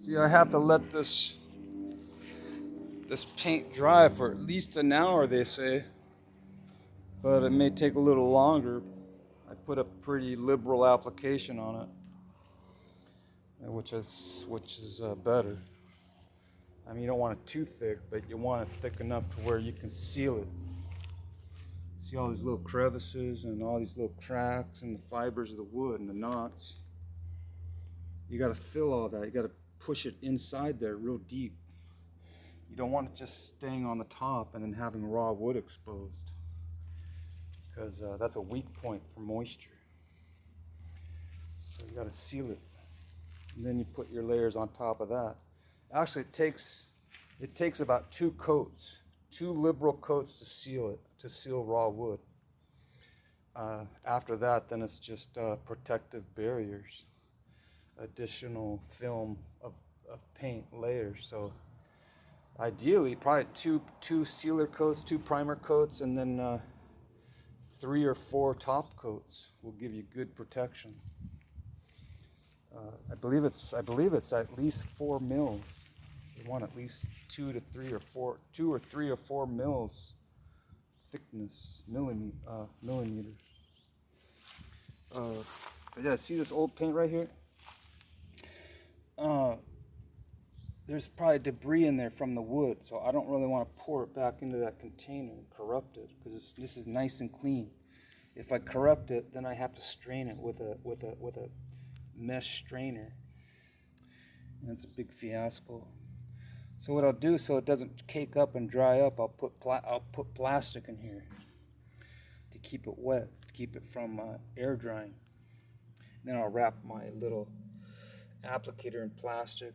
See, I have to let this paint dry for at least an hour, they say, but it may take a little longer. I put a pretty liberal application on it, which is better. I mean, you don't want it too thick, but you want it thick enough to where you can seal it. See all these little crevices and all these little cracks in the fibers of the wood and the knots. You got to fill all that. You got to push it inside there real deep. You don't want it just staying on the top and then having raw wood exposed, because that's a weak point for moisture. So you got to seal it, and then you put your layers on top of that. Actually, it takes about two liberal coats to seal raw wood. After that, then it's just protective barriers, additional film of paint layers. So ideally, probably two sealer coats, two primer coats, and then 3 or 4 top coats will give you good protection. I believe it's at least 4 mils. You want at least 2 or 3 or 4 mils thickness, millimeters. But yeah, see this old paint right here? Uh, there's probably debris in there from the wood, so I don't really want to pour it back into that container and corrupt it, because this is nice and clean. If I corrupt it, then I have to strain it with a mesh strainer, and it's a big fiasco. So what I'll do, so it doesn't cake up and dry up, I'll put plastic in here to keep it wet, to keep it from air drying. Then I'll wrap my little applicator in plastic,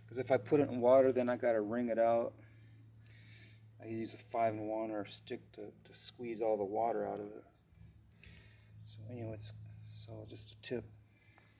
because if I put it in water, then I gotta wring it out. I use a 5-in-1 or a stick to squeeze all the water out of it. So anyway, so just a tip.